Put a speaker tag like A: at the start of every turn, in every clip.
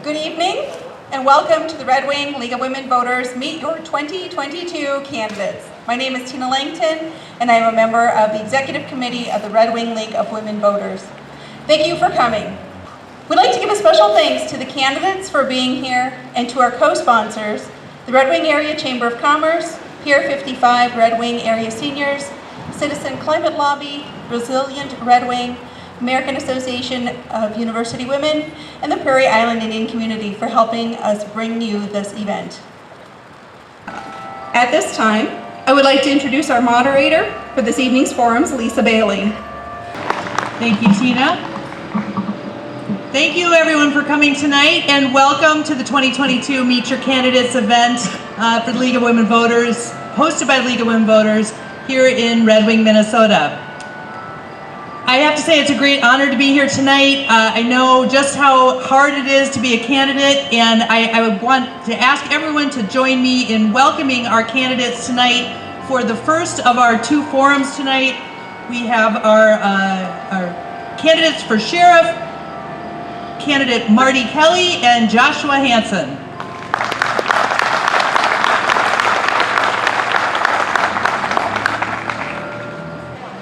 A: Good evening and welcome to the Red Wing League of Women Voters Meet Your 2022 Candidates. My name is Tina Langton and I am a member of the Executive Committee of the Red Wing League of Women Voters. Thank you for coming. We'd like to give a special thanks to the candidates for being here and to our co-sponsors, the Red Wing Area Chamber of Commerce, Pier 55 Red Wing Area Seniors, Citizen Climate Lobby, Resilient Red Wing, American Association of University Women, and the Prairie Island Indian Community for helping us bring you this event. At this time, I would like to introduce our moderator for this evening's forums, Lisa Bailey.
B: Thank you, Tina. Thank you everyone for coming tonight and welcome to the 2022 Meet Your Candidates event for the League of Women Voters, hosted by the League of Women Voters here in Red Wing, Minnesota. I have to say it's a great honor to be here tonight. I know just how hard it is to be a candidate, and I would want to ask everyone to join me in welcoming our candidates tonight for the first of our two forums tonight. We have our candidates for sheriff, candidate Marty Kelly and Joshua Hanson.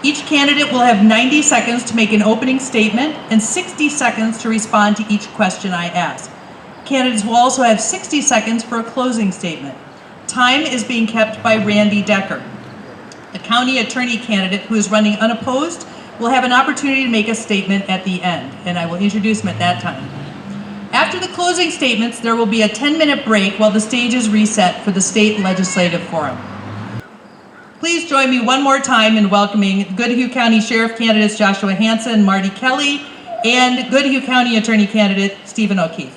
B: Each candidate will have 90 seconds to make an opening statement and 60 seconds to respond to each question I ask. Candidates will also have 60 seconds for a closing statement. Time is being kept by Randy Decker. The county attorney candidate, who is running unopposed, will have an opportunity to make a statement at the end, and I will introduce him at that time. After the closing statements, there will be a 10-minute break while the stage is reset for the state legislative forum. Please join me one more time in welcoming Goodhue County Sheriff candidates Joshua Hanson, Marty Kelly, and Goodhue County Attorney candidate Stephen O'Keefe.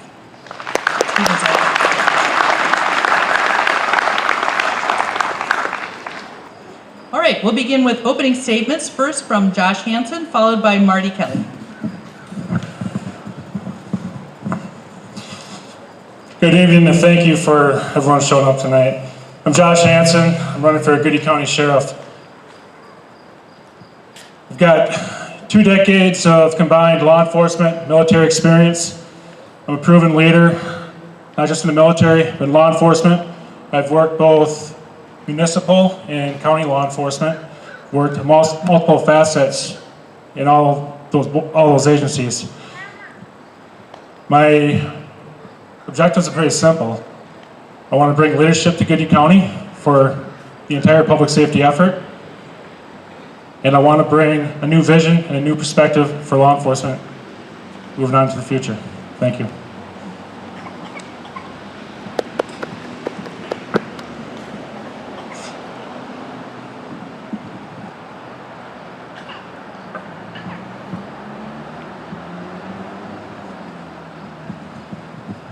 B: All right, we'll begin with opening statements, first from Josh Hanson, followed by Marty Kelly.
C: Good evening and thank you for everyone showing up tonight. I'm Josh Hanson. I'm running for Goodhue County Sheriff. I've got 2 decades of combined law enforcement, military experience. I'm a proven leader, not just in the military, but in law enforcement. I've worked both municipal and county law enforcement, worked multiple facets in all those agencies. My objectives are pretty simple. I want to bring leadership to Goodhue County for the entire public safety effort. And I want to bring a new vision and a new perspective for law enforcement moving on to the future. Thank you.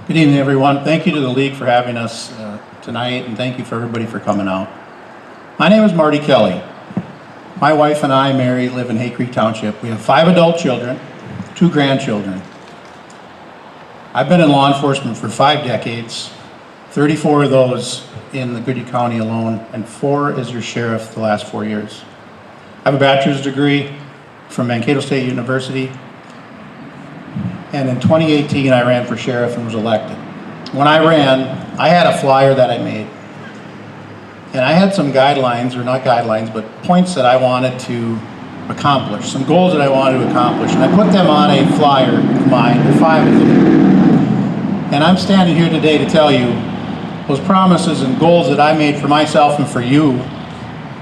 D: Good evening, everyone. Thank you to the League for having us tonight, and thank you for everybody for coming out. My name is Marty Kelly. My wife and I, Mary, live in Hay Creek Township. We have 5 adult children, 2 grandchildren. I've been in law enforcement for 5 decades, 34 of those in the Goodhue County alone, and 4 as your sheriff the last 4 years. I have a bachelor's degree from Mankato State University. And in 2018, I ran for sheriff and was elected. When I ran, I had a flyer that I made. And I had some guidelines, or not guidelines, but points that I wanted to accomplish, some goals that I wanted to accomplish. And I put them on a flyer of mine, there are 5 of them. And I'm standing here today to tell you, those promises and goals that I made for myself and for you,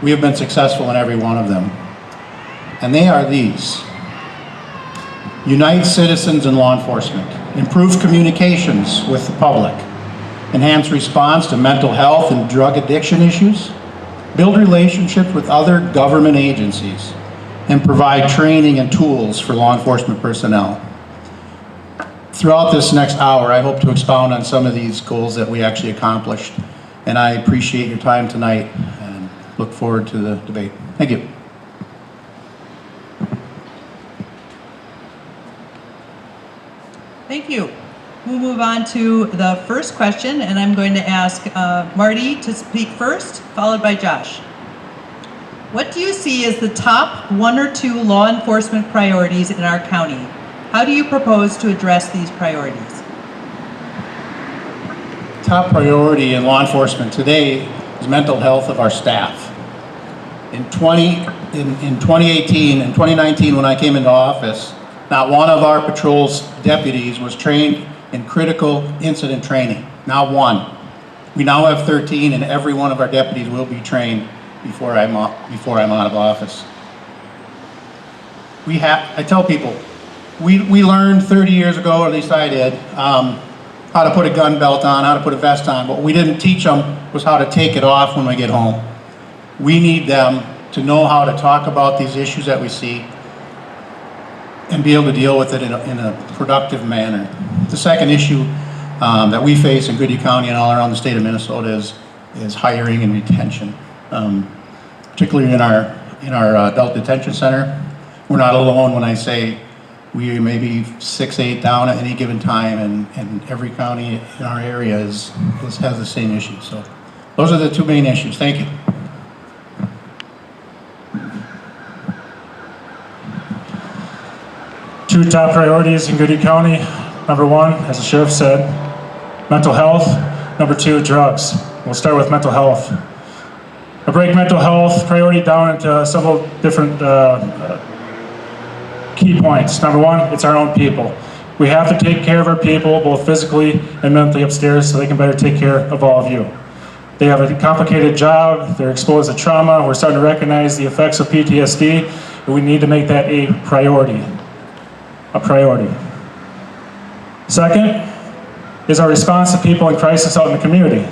D: we have been successful in every one of them. And they are these. Unite citizens and law enforcement, improve communications with the public, enhance response to mental health and drug addiction issues, build relationships with other government agencies, and provide training and tools for law enforcement personnel. Throughout this next hour, I hope to expound on some of these goals that we actually accomplished, and I appreciate your time tonight and look forward to the debate. Thank you.
B: Thank you. We'll move on to the first question, and I'm going to ask Marty to speak first, followed by Josh. What do you see as the top 1 or 2 law enforcement priorities in our county? How do you propose to address these priorities?
D: top priority in law enforcement today is mental health of our staff. In 2018 and 2019, when I came into office, not one of our patrol's deputies was trained in critical incident training. Not one. We now have 13, and every one of our deputies will be trained before I'm out of office. I tell people, we learned 30 years ago, or at least I did, how to put a gun belt on, how to put a vest on. What we didn't teach them was how to take it off when we get home. We need them to know how to talk about these issues that we see and be able to deal with it in a productive manner. The second issue that we face in Goodhue County and all around the state of Minnesota is hiring and retention, particularly in our adult detention center. We're not alone when I say we may be 6, 8 down at any given time, and every county in our area has the same issue. So those are the two main issues. Thank you.
C: Two top priorities in Goodhue County. Number one, as the sheriff said, mental health. Number two, drugs. We'll start with mental health. I break mental health priority down into several different key points. Number one, it's our own people. We have to take care of our people, both physically and mentally upstairs, so they can better take care of all of you. They have a complicated job, they're exposed to trauma, we're starting to recognize the effects of PTSD, and we need to make that a priority. A priority. Second is our response to people in crisis out in the community.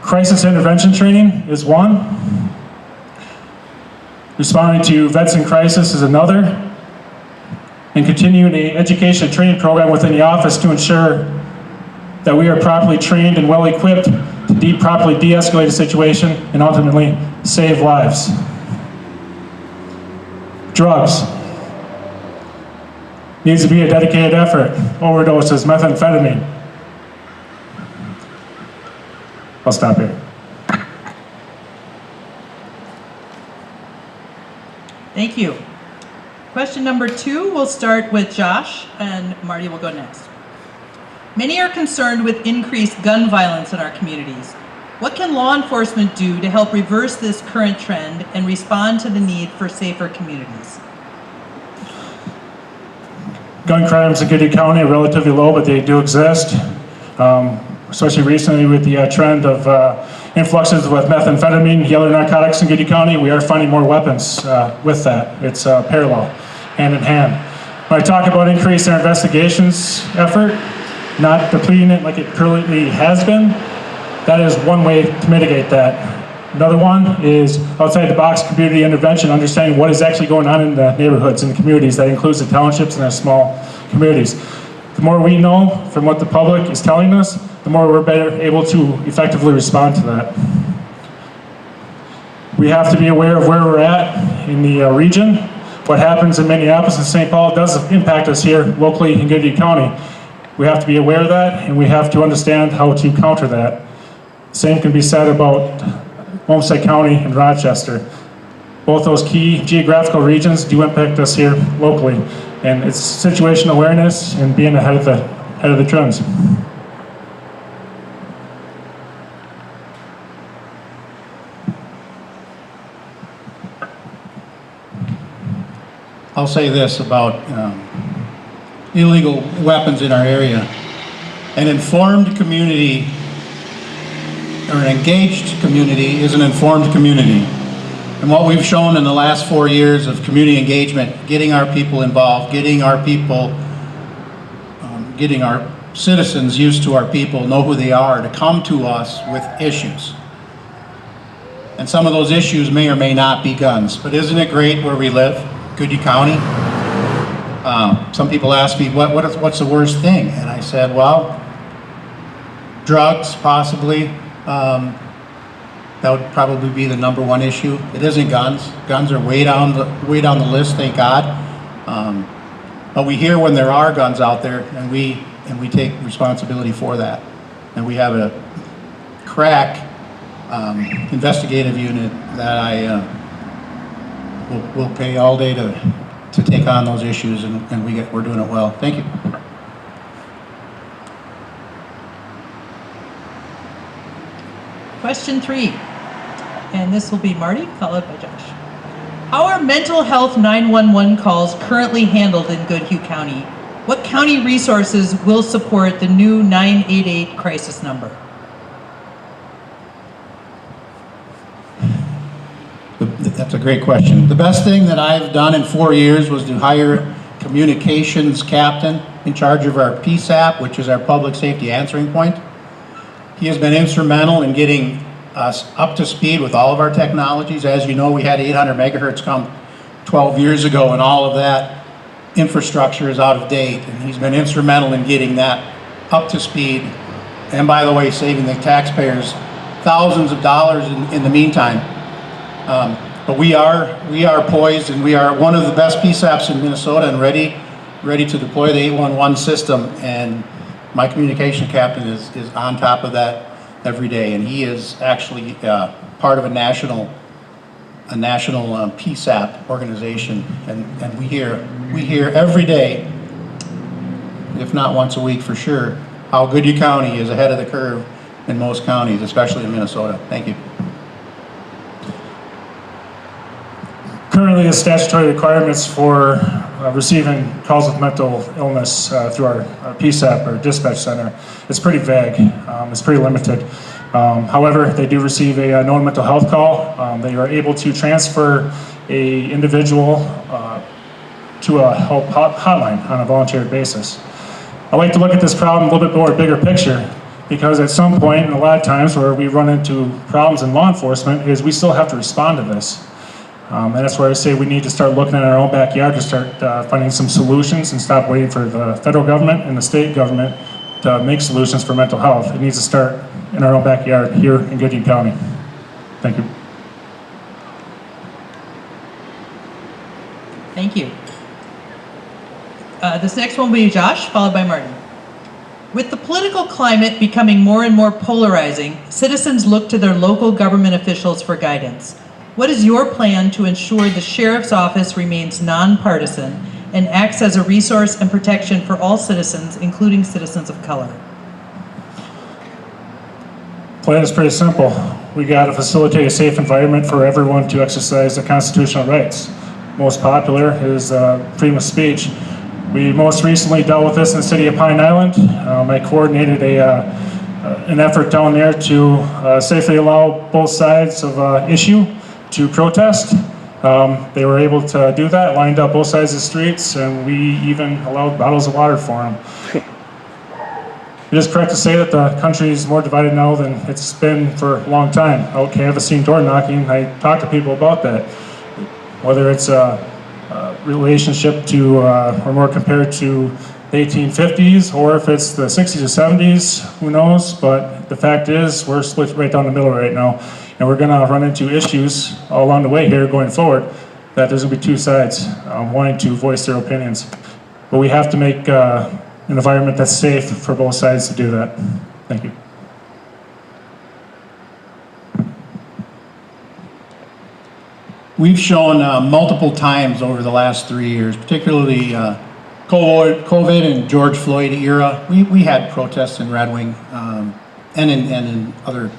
C: Crisis intervention training is one. Responding to vets in crisis is another. And continuing the education and training program within the office to ensure that we are properly trained and well equipped to properly de-escalate a situation and ultimately save lives. Drugs. Needs to be a dedicated effort. Overdoses, methamphetamine. I'll stop here.
B: Thank you. Question number 2, we'll start with Josh, and Marty will go next. Many are concerned with increased gun violence in our communities. What can law enforcement do to help reverse this current trend and respond to the need for safer communities?
C: Gun crimes in Goodhue County are relatively low, but they do exist. Especially recently with the trend of influxes with methamphetamine, yellow narcotics in Goodhue County, we are finding more weapons with that. It's parallel, hand in hand. When I talk about increasing our investigations effort, not depleting it like it currently has been, that is one way to mitigate that. Another one is outside the box community intervention, understanding what is actually going on in the neighborhoods and the communities. That includes the townships and our small communities. The more we know from what the public is telling us, the more we're better able to effectively respond to that. We have to be aware of where we're at in the region. What happens in Minneapolis and St. Paul does impact us here locally in Goodhue County. We have to be aware of that, and we have to understand how to counter that. Same can be said about Homestead County and Rochester. Both those key geographical regions do impact us here locally, and it's situational awareness and being ahead of the trends.
D: I'll say this about illegal weapons in our area. An informed community or an engaged community is an informed community. And what we've shown in the last 4 years of community engagement, getting our people involved, getting our people, getting our citizens used to our people, know who they are, to come to us with issues. And some of those issues may or may not be guns, but isn't it great where we live, Goodhue County? Some people ask me, what's the worst thing? And I said, well, drugs, possibly. That would probably be the number one issue. It isn't guns. Guns are way down the list, thank God. But we hear when there are guns out there, and we take responsibility for that. And we have a crack investigative unit that I will pay all day to take on those issues, and we're doing it well. Thank you.
B: Question 3, and this will be Marty, followed by Josh. How are mental health 911 calls currently handled in Goodhue County? What county resources will support the new 988 crisis number?
D: That's a great question. The best thing that I've done in 4 years was to hire a communications captain in charge of our PSAP, which is our public safety answering point. He has been instrumental in getting us up to speed with all of our technologies. As you know, we had 800 megahertz come 12 years ago, and all of that infrastructure is out of date, and he's been instrumental in getting that up to speed, and by the way, saving the taxpayers thousands of dollars in the meantime. But we are poised, and we are one of the best PSAPs in Minnesota, and ready to deploy the 811 system. And my communication captain is on top of that every day, and he is actually part of a national PSAP organization. And we hear every day, if not once a week for sure, how Goodhue County is ahead of the curve in most counties, especially in Minnesota. Thank you.
C: Currently, the statutory requirements for receiving calls with mental illness through our PSAP or dispatch center is pretty vague. It's pretty limited. However, they do receive a known mental health call. They are able to transfer a individual to a help hotline on a voluntary basis. I like to look at this problem a little bit more bigger picture, because at some point, and a lot of times where we run into problems in law enforcement, is we still have to respond to this. And that's where I say we need to start looking at our own backyard to start finding some solutions and stop waiting for the federal government and the state government to make solutions for mental health. It needs to start in our own backyard here in Goodhue County. Thank you.
B: Thank you. This next one will be Josh, followed by Martin. With the political climate becoming more and more polarizing, citizens look to their local government officials for guidance. What is your plan to ensure the sheriff's office remains nonpartisan and acts as a resource and protection for all citizens, including citizens of color?
C: Plan is pretty simple. We got to facilitate a safe environment for everyone to exercise their constitutional rights. Most popular is freedom of speech. We most recently dealt with this in the city of Pine Island. I coordinated an effort down there to safely allow both sides of issue to protest. They were able to do that, lined up both sides of the streets, and we even allowed bottles of water for them. It is correct to say that the country is more divided now than it's been for a long time. Out canvassing, door knocking, I talk to people about that. Whether it's a relationship to, or more compared to the 1850s, or if it's the 60s or 70s, who knows? But the fact is, we're split right down the middle right now. And we're going to run into issues all along the way here going forward that there's going to be two sides wanting to voice their opinions. But we have to make an environment that's safe for both sides to do that. Thank you.
D: We've shown multiple times over the last 3 years, particularly COVID and George Floyd era, we had protests in Red Wing and in other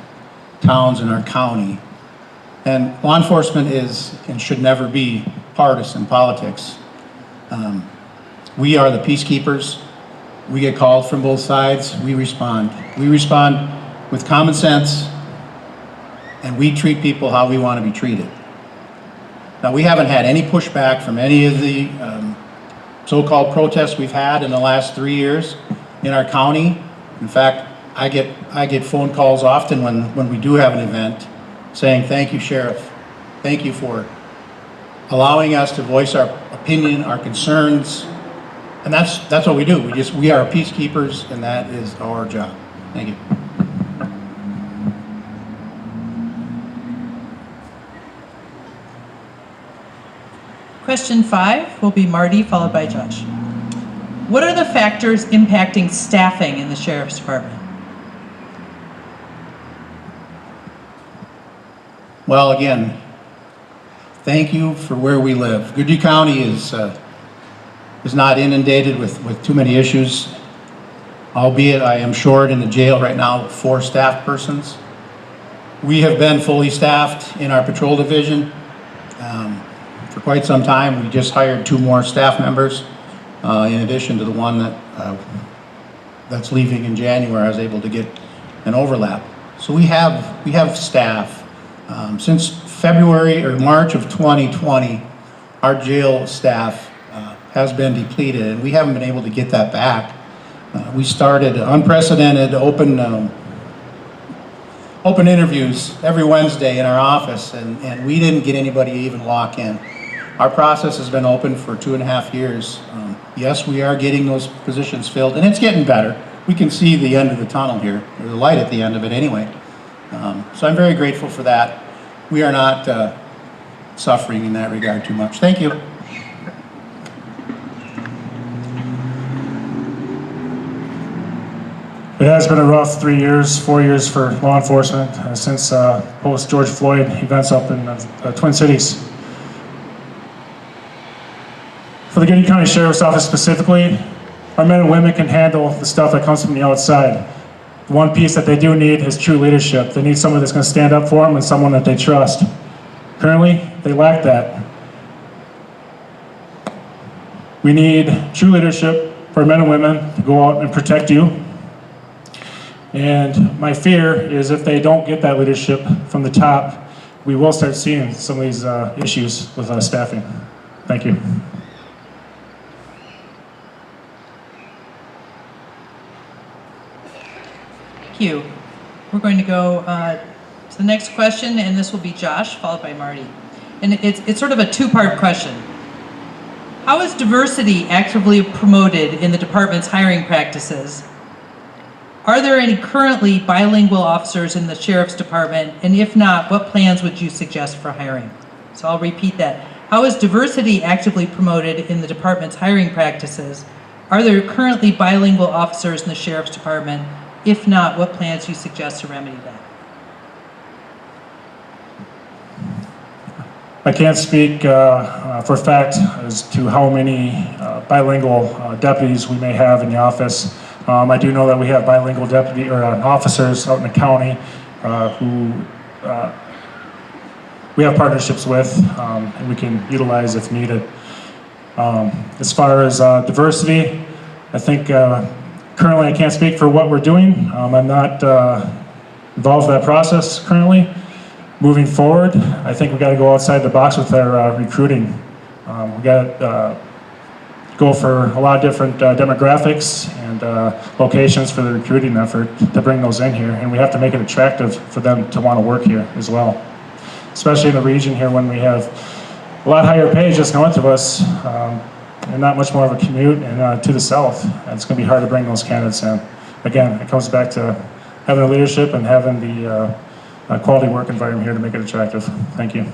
D: towns in our county. And law enforcement is and should never be partisan politics. We are the peacekeepers. We get called from both sides. We respond. We respond with common sense, and we treat people how we want to be treated. Now, we haven't had any pushback from any of the so-called protests we've had in the last 3 years in our county. In fact, I get phone calls often when we do have an event saying, "Thank you, Sheriff. Thank you for allowing us to voice our opinion, our concerns." And that's what we do. We are peacekeepers, and that is our job. Thank you.
B: Question 5 will be Marty, followed by Josh. What are the factors impacting staffing in the Sheriff's Department?
D: Well, again, thank you for where we live. Goodhue County is not inundated with too many issues, albeit I am short in the jail right now with 4 staff persons. We have been fully staffed in our patrol division for quite some time. We just hired 2 more staff members in addition to the one that's leaving in January. I was able to get an overlap. So we have staff. Since February or March of 2020, our jail staff has been depleted, and we haven't been able to get that back. We started unprecedented open interviews every Wednesday in our office, and we didn't get anybody to even walk in. Our process has been open for 2.5 years. Yes, we are getting those positions filled, and it's getting better. We can see the end of the tunnel here, or the light at the end of it anyway. So I'm very grateful for that. We are not suffering in that regard too much. Thank you.
C: It has been a rough 3 years, 4 years for law enforcement since post George Floyd events up in the Twin Cities. For the Gooding County Sheriff's Office specifically, our men and women can handle the stuff that comes from the outside. The one piece that they do need is true leadership. They need someone that's going to stand up for them and someone that they trust. Currently, they lack that. We need true leadership for our men and women to go out and protect you. And my fear is if they don't get that leadership from the top, we will start seeing some of these issues with staffing. Thank you.
B: Thank you. We're going to go to the next question, and this will be Josh, followed by Marty. And it's sort of a 2-part question. How is diversity actively promoted in the department's hiring practices? Are there any currently bilingual officers in the Sheriff's Department? And if not, what plans would you suggest for hiring? So I'll repeat that. How is diversity actively promoted in the department's hiring practices? Are there currently bilingual officers in the Sheriff's Department? If not, what plans do you suggest to remedy that?
C: I can't speak for a fact as to how many bilingual deputies we may have in the office. I do know that we have bilingual deputy or officers out in the county who we have partnerships with and we can utilize if needed. As far as diversity, I think currently I can't speak for what we're doing. I'm not involved in that process currently. Moving forward, I think we got to go outside the box with our recruiting. We got to go for a lot of different demographics and locations for the recruiting effort to bring those in here, and we have to make it attractive for them to want to work here as well. Especially in the region here when we have a lot higher pay just north of us and not much more of a commute and to the south. And it's going to be hard to bring those candidates in. Again, it comes back to having the leadership and having the quality work environment here to make it attractive. Thank you.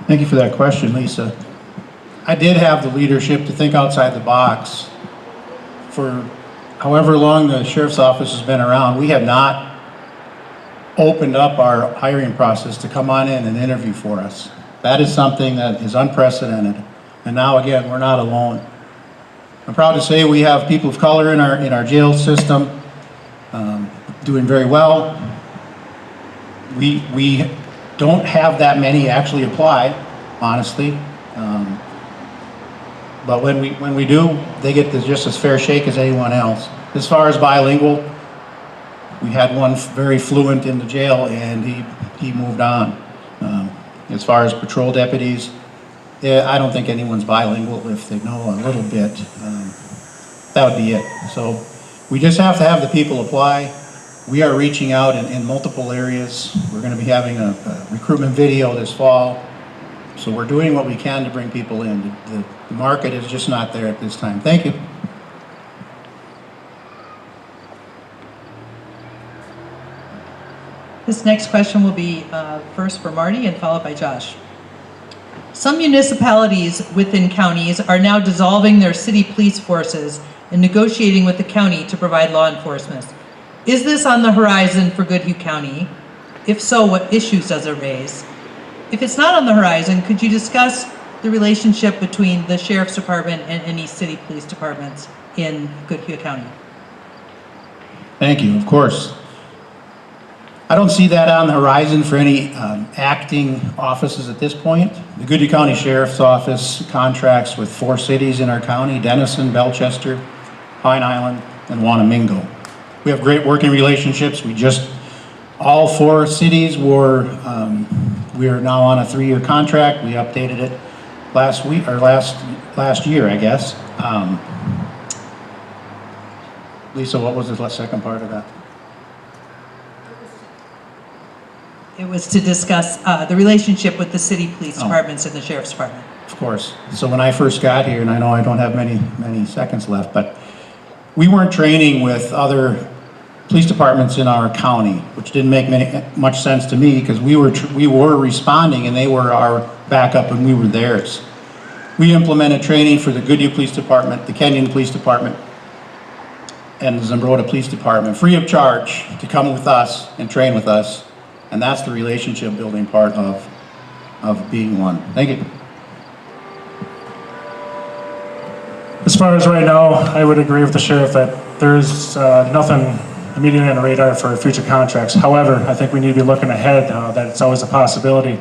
D: Thank you for that question, Lisa. I did have the leadership to think outside the box. For however long the Sheriff's Office has been around, we have not opened up our hiring process to come on in and interview for us. That is something that is unprecedented. And now again, we're not alone. I'm proud to say we have people of color in our jail system doing very well. We don't have that many actually apply, honestly. But when we do, they get just as fair shake as anyone else. As far as bilingual, we had one very fluent in the jail and he moved on. As far as patrol deputies, I don't think anyone's bilingual if they know a little bit. That would be it. So we just have to have the people apply. We are reaching out in multiple areas. We're going to be having a recruitment video this fall. So we're doing what we can to bring people in. The market is just not there at this time. Thank you.
B: This next question will be first for Marty and followed by Josh. Some municipalities within counties are now dissolving their city police forces and negotiating with the county to provide law enforcement. Is this on the horizon for Goodhue County? If so, what issues does it raise? If it's not on the horizon, could you discuss the relationship between the Sheriff's Department and any city police departments in Goodhue County?
D: Thank you, of course. I don't see that on the horizon for any acting offices at this point. The Goodhue County Sheriff's Office contracts with 4 cities in our county: Denison, Belchester, Pine Island, and Wanamingo. We have great working relationships. All 4 cities we are now on a 3-year contract. We updated it last week, or last year, I guess. Lisa, what was the second part of that?
B: It was to discuss the relationship with the city police departments and the Sheriff's Department.
D: Of course. So when I first got here, and I know I don't have many seconds left, but we weren't training with other police departments in our county, which didn't make much sense to me, because we were responding and they were our backup and we were theirs. We implemented training for the Goodhue Police Department, the Kenyon Police Department, and the Zumbrota Police Department, free of charge, to come with us and train with us. And that's the relationship building part of being one. Thank you.
C: As far as right now, I would agree with the sheriff that there's nothing immediately on the radar for future contracts. However, I think we need to be looking ahead, that it's always a possibility.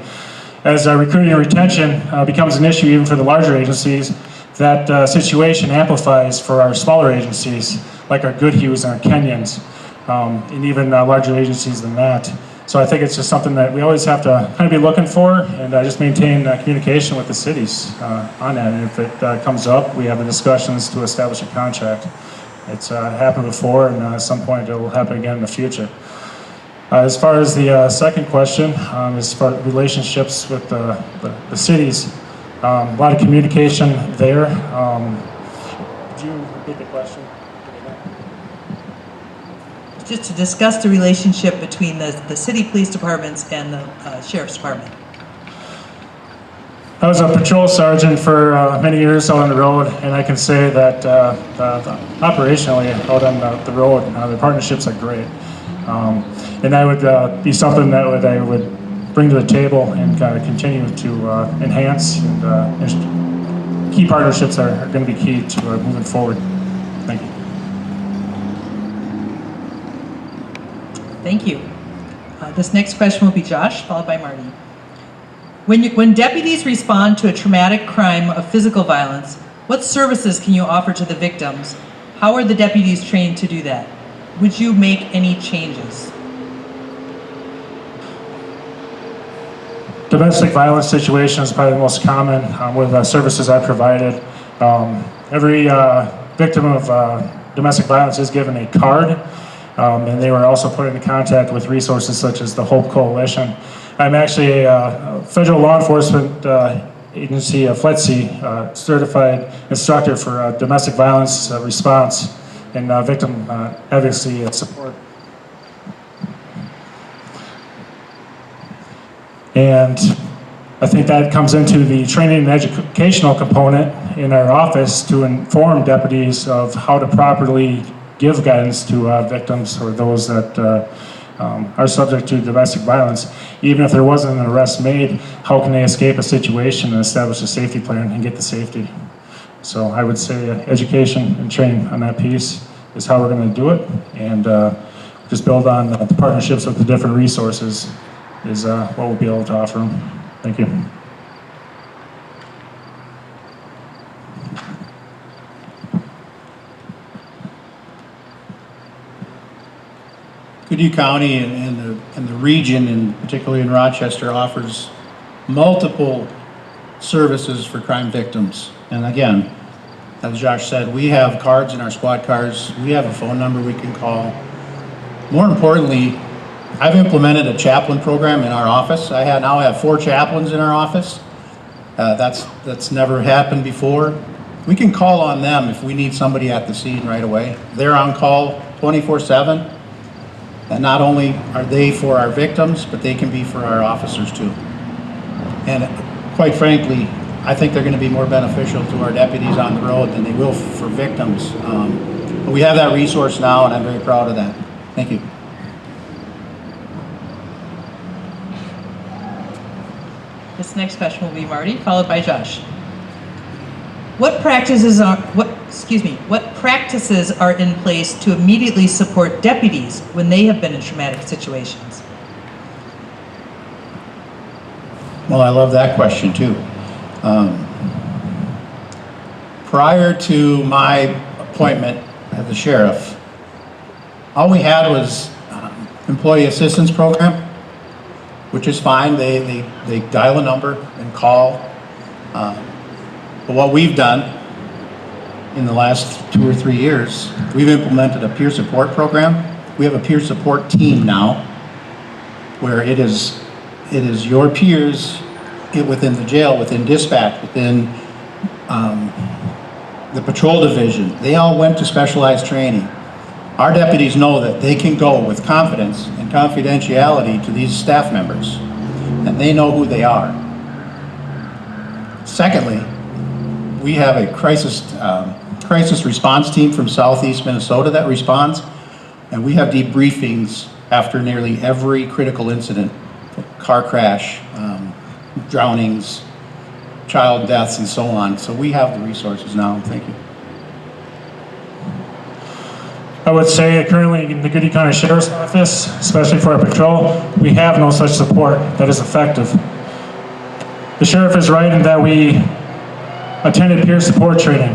C: As recruiting and retention becomes an issue even for the larger agencies, that situation amplifies for our smaller agencies, like our Goodhues and our Kenyons, and even larger agencies than that. So I think it's just something that we always have to kind of be looking for, and just maintain communication with the cities on that. And if it comes up, we have the discussions to establish a contract. It's happened before, and at some point it will happen again in the future. As far as the second question, as far as relationships with the cities, a lot of communication there. Could you repeat the question?
B: Just to discuss the relationship between the city police departments and the Sheriff's Department.
C: I was a patrol sergeant for many years out on the road, and I can say that operationally out on the road, the partnerships are great. And that would be something that I would bring to the table and continue to enhance. And key partnerships are going to be key to moving forward. Thank you.
B: Thank you. This next question will be Josh, followed by Marty. When deputies respond to a traumatic crime of physical violence, what services can you offer to the victims? How are the deputies trained to do that? Would you make any changes?
C: Domestic violence situation is probably the most common with the services I provided. Every victim of domestic violence is given a card, and they were also put into contact with resources such as the Hope Coalition. I'm actually a federal law enforcement agency, a FLETC, certified instructor for domestic violence response and victim advocacy and support. And I think that comes into the training and educational component in our office to inform deputies of how to properly give guidance to victims or those that are subject to domestic violence. Even if there wasn't an arrest made, how can they escape a situation and establish a safety plan and get the safety? So I would say education and training on that piece is how we're going to do it, and just build on the partnerships with the different resources is what we'll be able to offer them. Thank you.
D: Goodhue County and the region, and particularly in Rochester, offers multiple services for crime victims. And again, as Josh said, we have cards in our squad cars. We have a phone number we can call. More importantly, I've implemented a chaplain program in our office. I now have 4 chaplains in our office. That's never happened before. We can call on them if we need somebody at the scene right away. They're on call 24/7. And not only are they for our victims, but they can be for our officers too. And quite frankly, I think they're going to be more beneficial to our deputies on the road than they will for victims. But we have that resource now, and I'm very proud of that. Thank you.
B: This next question will be Marty, followed by Josh. What practices are in place to immediately support deputies when they have been in traumatic situations?
D: Well, I love that question too. Prior to my appointment as the sheriff, all we had was employee assistance program, which is fine. They dial a number and call. But what we've done in the last 2 or 3 years, we've implemented a peer support program. We have a peer support team now, where it is your peers within the jail, within dispatch, within the patrol division. They all went to specialized training. Our deputies know that they can go with confidence and confidentiality to these staff members, and they know who they are. Secondly, we have a crisis response team from Southeast Minnesota that responds, and we have debriefings after nearly every critical incident, car crash, drownings, child deaths, and so on. So we have the resources now. Thank you.
C: I would say currently in the Goody County Sheriff's Office, especially for our patrol, we have no such support that is effective. The sheriff is right in that we attended peer support training.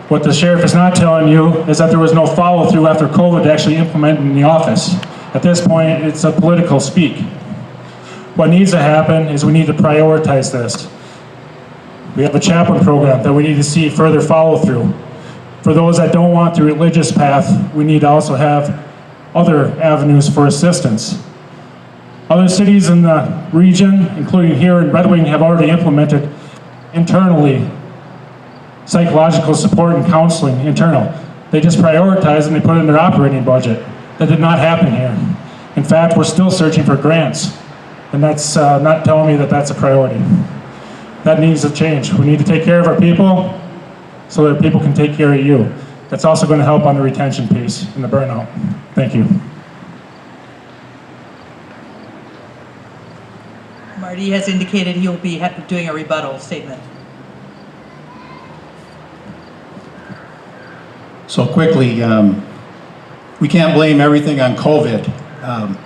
C: What the sheriff is not telling you is that there was no follow-through after COVID to actually implement in the office. At this point, it's a political speak. What needs to happen is we need to prioritize this. We have a chaplain program that we need to see further follow-through. For those that don't want the religious path, we need to also have other avenues for assistance. Other cities in the region, including here in Red Wing, have already implemented internally psychological support and counseling internal. They just prioritize and they put it in their operating budget. That did not happen here. In fact, we're still searching for grants, and that's not telling me that that's a priority. That needs to change. We need to take care of our people so that people can take care of you. That's also going to help on the retention piece and the burnout. Thank you.
B: Marty has indicated he will be doing a rebuttal statement.
D: So quickly, we can't blame everything on COVID.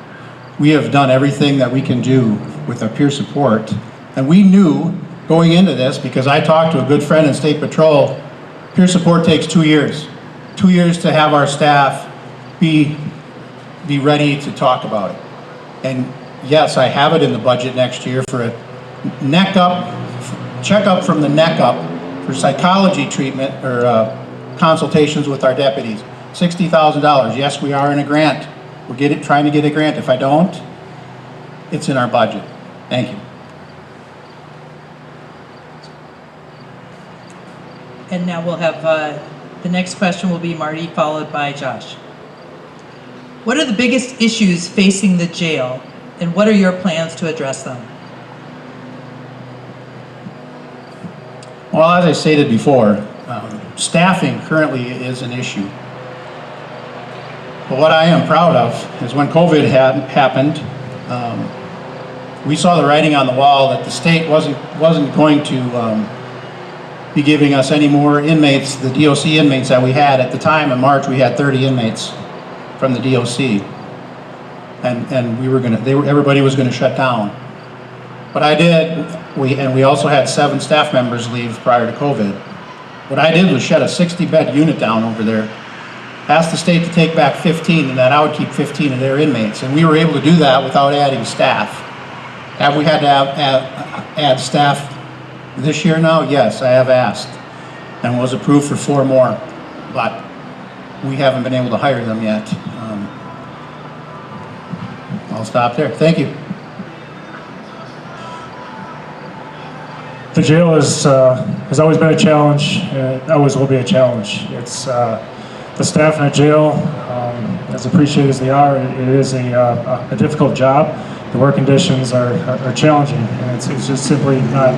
D: We have done everything that we can do with our peer support. And we knew going into this, because I talked to a good friend in State Patrol, peer support takes 2 years. 2 years to have our staff be ready to talk about it. And yes, I have it in the budget next year for a checkup from the neck up for psychology treatment or consultations with our deputies. $60,000. Yes, we are in a grant. We're trying to get a grant. If I don't, it's in our budget. Thank you.
B: And now we'll have, the next question will be Marty, followed by Josh. What are the biggest issues facing the jail, and what are your plans to address them?
D: Well, as I stated before, staffing currently is an issue. But what I am proud of is when COVID happened, we saw the writing on the wall that the state wasn't going to be giving us any more inmates, the DOC inmates that we had. At the time in March, we had 30 inmates from the DOC. And everybody was gonna shut down. What I did, we also had 7 staff members leave prior to COVID. What I did was shut a 60-bed unit down over there, asked the state to take back 15, and that I would keep 15 of their inmates. And we were able to do that without adding staff. Have we had to add staff this year now? Yes, I have asked, and was approved for 4 more, but we haven't been able to hire them yet. I'll stop there. Thank you.
C: The jail has always been a challenge, and it always will be a challenge. It's the staff in a jail, as appreciated as they are, it is a difficult job. The work conditions are challenging, and it's just simply not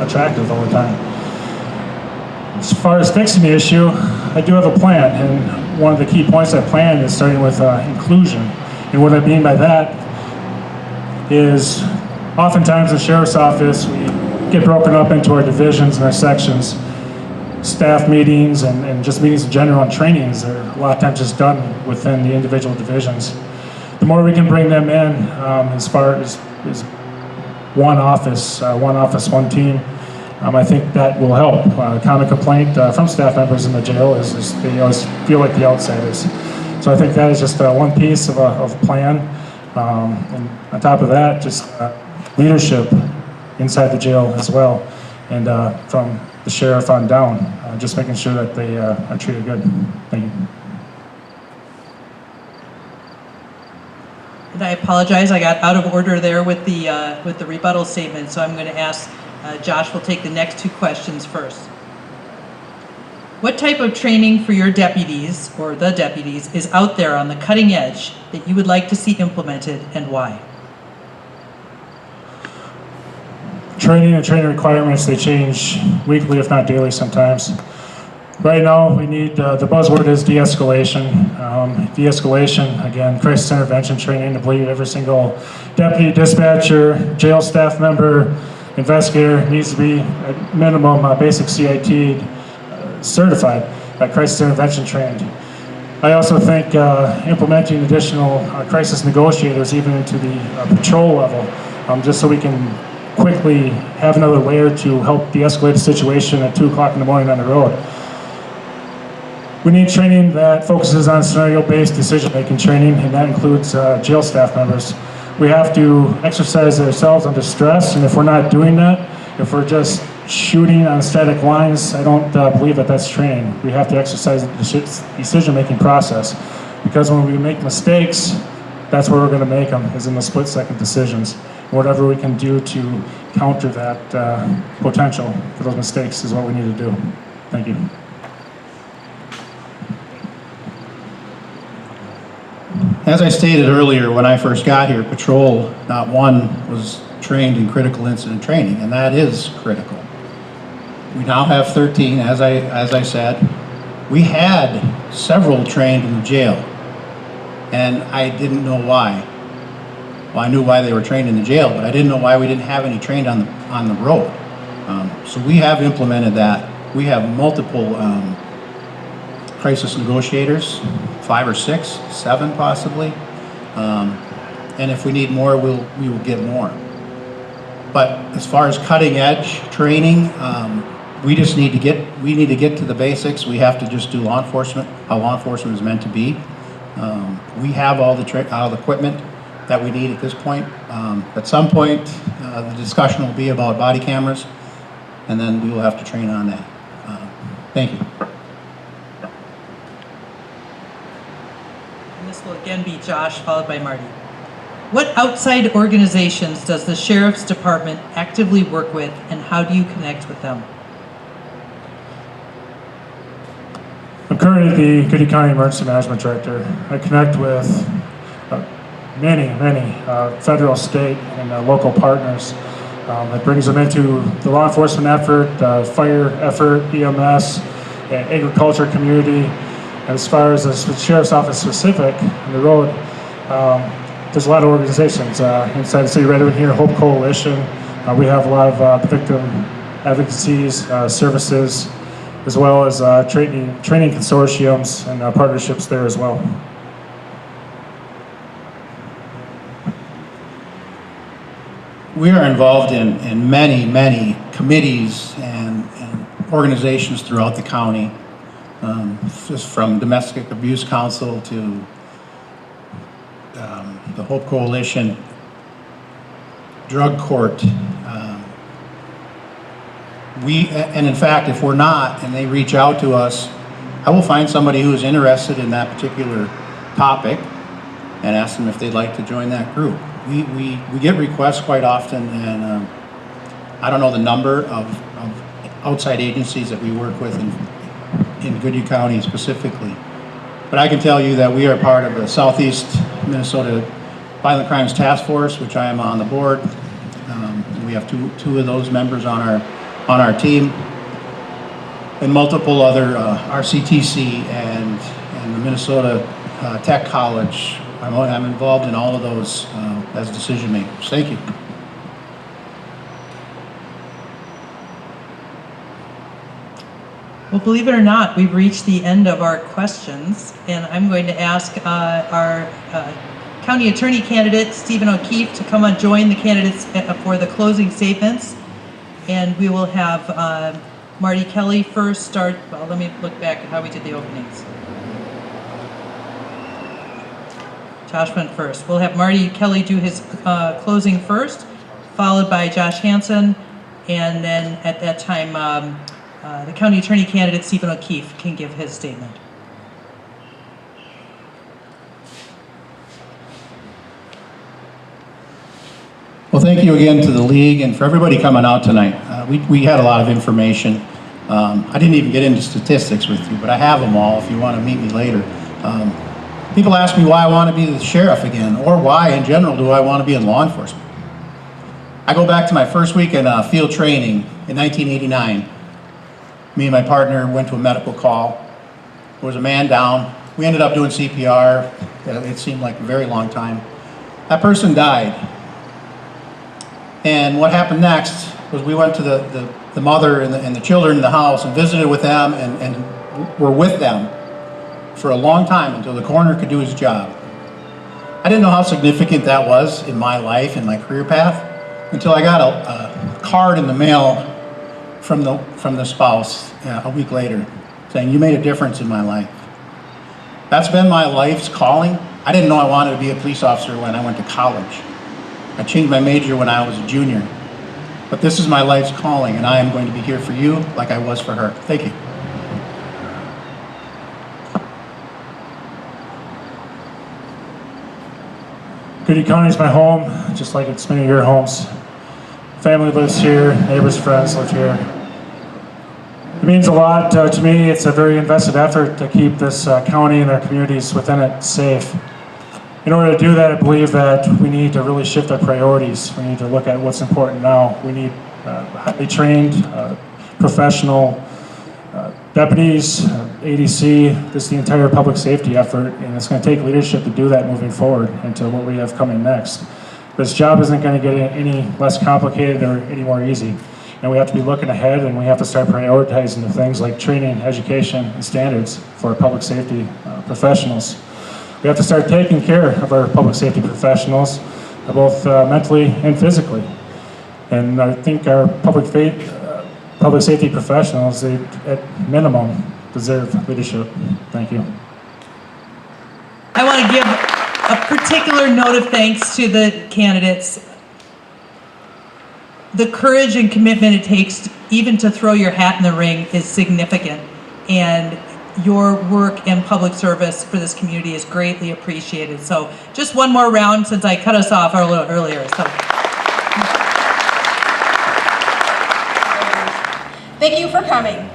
C: attractive all the time. As far as fixing the issue, I do have a plan, and one of the key points of that plan is starting with inclusion. And what I mean by that is oftentimes in the sheriff's office, we get broken up into our divisions and our sections. staff meetings and just meetings in general and trainings are a lot of times just done within the individual divisions. The more we can bring them in as far as one office, one team, I think that will help. Common complaint from staff members in the jail is they always feel like the outsiders. So I think that is just one piece of a plan. And on top of that, just leadership inside the jail as well. And from the sheriff on down, just making sure that they are treated good. Thank you.
B: And I apologize, I got out of order there with the rebuttal statement, so I'm going to ask Josh will take the next two questions first. What type of training for your deputies, or the deputies, is out there on the cutting edge that you would like to see implemented, and why?
C: Training and training requirements, they change weekly, if not daily sometimes. Right now, we need, the buzzword is de-escalation. De-escalation, again, crisis intervention training. I believe every single deputy, dispatcher, jail staff member, investigator needs to be at minimum basic CIT certified, crisis intervention trained. I also think implementing additional crisis negotiators even into the patrol level, just so we can quickly have another layer to help de-escalate a situation at 2 o'clock in the morning on the road. We need training that focuses on scenario-based decision-making training, and that includes jail staff members. We have to exercise ourselves under stress, and if we're not doing that, if we're just shooting on static lines, I don't believe that that's training. We have to exercise the decision-making process, because when we make mistakes, that's where we're going to make them, is in the split-second decisions. Whatever we can do to counter that potential for those mistakes is what we need to do. Thank you.
D: As I stated earlier, when I first got here, patrol, not one, was trained in critical incident training, and that is critical. We now have 13, as I said. We had several trained in the jail, and I didn't know why. Well, I knew why they were trained in the jail, but I didn't know why we didn't have any trained on the road. So we have implemented that. We have multiple crisis negotiators, 5 or 6, 7 possibly. And if we need more, we will get more. But as far as cutting edge training, we need to get to the basics. We have to just do law enforcement, how law enforcement is meant to be. We have all the equipment that we need at this point. At some point, the discussion will be about body cameras, and then we will have to train on that. Thank you.
B: And this will again be Josh, followed by Marty. What outside organizations does the Sheriff's Department actively work with, and how do you connect with them?
C: I'm currently the Goodie County Emergency Management Director. I connect with many federal, state, and local partners. That brings them into the law enforcement effort, fire effort, EMS, and agriculture community. And as far as the Sheriff's Office specific on the road, there's a lot of organizations inside the city right over here. Hope Coalition. We have a lot of victim advocacies, services, as well as training consortiums and partnerships there as well.
D: We are involved in many committees and organizations throughout the county, just from Domestic Abuse Council to the Hope Coalition, Drug Court. And in fact, if we're not, and they reach out to us, I will find somebody who is interested in that particular topic and ask them if they'd like to join that group. We get requests quite often, and I don't know the number of outside agencies that we work with in Goodhue County specifically, but I can tell you that we are part of the Southeast Minnesota Violent Crimes Task Force, which I am on the board. We have two of those members on our team, and multiple other RCTC and the Minnesota Tech College. I'm involved in all of those as decision makers. Thank you.
B: Well, believe it or not, we've reached the end of our questions, and I'm going to ask our county attorney candidate, Stephen O'Keefe, to come and join the candidates for the closing statements. And we will have Marty Kelly first start. Well, let me look back at how we did the openings. Josh went first. We'll have Marty Kelly do his closing first, followed by Josh Hansen, and then at that time, the county attorney candidate, Stephen O'Keefe, can give his statement.
D: Well, thank you again to the league and for everybody coming out tonight. We had a lot of information. I didn't even get into statistics with you, but I have them all if you want to meet me later. People ask me why I want to be the sheriff again, or why in general do I want to be in law enforcement. I go back to my first week in field training in 1989. Me and my partner went to a medical call. There was a man down. We ended up doing CPR. It seemed like a very long time. That person died. And what happened next was we went to the mother and the children in the house and visited with them and were with them for a long time until the coroner could do his job. I didn't know how significant that was in my life and my career path until I got a card in the mail from the spouse a week later saying, "You made a difference in my life." That's been my life's calling. I didn't know I wanted to be a police officer when I went to college. I changed my major when I was a junior. But this is my life's calling, and I am going to be here for you like I was for her. Thank you.
C: Goody County is my home, just like it's many of your homes. Family lives here, neighbors, friends live here. It means a lot to me. It's a very invested effort to keep this county and our communities within it safe. In order to do that, I believe that we need to really shift our priorities. We need to look at what's important now. We need highly trained, professional deputies, ADC, this is the entire public safety effort, and it's going to take leadership to do that moving forward into what we have coming next. This job isn't going to get any less complicated or any more easy. And we have to be looking ahead, and we have to start prioritizing the things like training, education, and standards for our public safety professionals. We have to start taking care of our public safety professionals, both mentally and physically. And I think our public safety professionals, they, at minimum, deserve leadership. Thank you.
B: I want to give a particular note of thanks to the candidates. The courage and commitment it takes even to throw your hat in the ring is significant, and your work in public service for this community is greatly appreciated. So just one more round since I cut us off a little earlier. So.
A: Thank you for coming.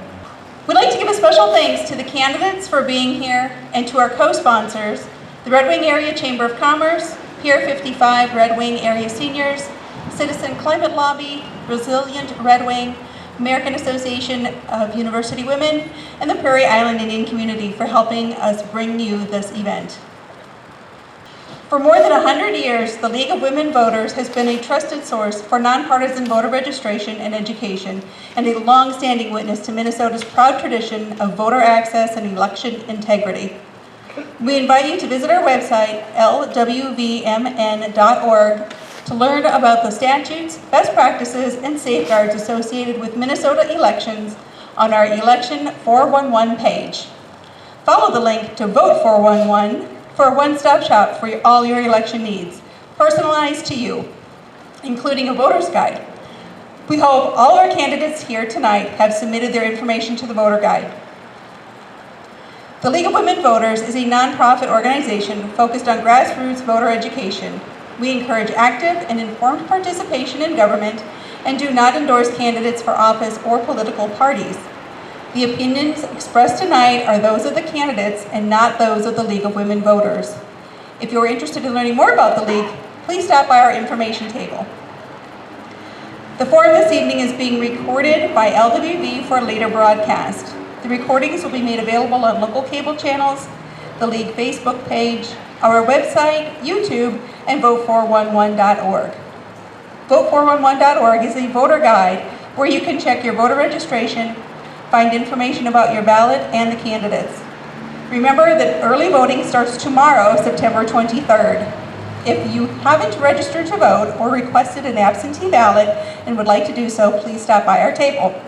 A: We'd like to give a special thanks to the candidates for being here and to our co-sponsors, the Red Wing Area Chamber of Commerce, Pier 55 Red Wing Area Seniors, Citizen Climate Lobby, Resilient Red Wing, American Association of University Women, and the Prairie Island Indian Community for helping us bring you this event. For more than 100 years, the League of Women Voters has been a trusted source for nonpartisan voter registration and education, and a long-standing witness to Minnesota's proud tradition of voter access and election integrity. We invite you to visit our website, lwvmn.org, to learn about the statutes, best practices, and safeguards associated with Minnesota elections on our Election 411 page. Follow the link to Vote 411 for a one-stop shop for all your election needs, personalized to you, including a voter's guide. We hope all our candidates here tonight have submitted their information to the voter guide. The League of Women Voters is a nonprofit organization focused on grassroots voter education. We encourage active and informed participation in government and do not endorse candidates for office or political parties. The opinions expressed tonight are those of the candidates and not those of the League of Women Voters. If you are interested in learning more about the League, please stop by our information table. The forum this evening is being recorded by LWV for later broadcast. The recordings will be made available on local cable channels, the League Facebook page, our website, YouTube, and vote411.org. Vote411.org is a voter guide where you can check your voter registration, find information about your ballot and the candidates. Remember that early voting starts tomorrow, September 23rd. If you haven't registered to vote or requested an absentee ballot and would like to do so, please stop by our table.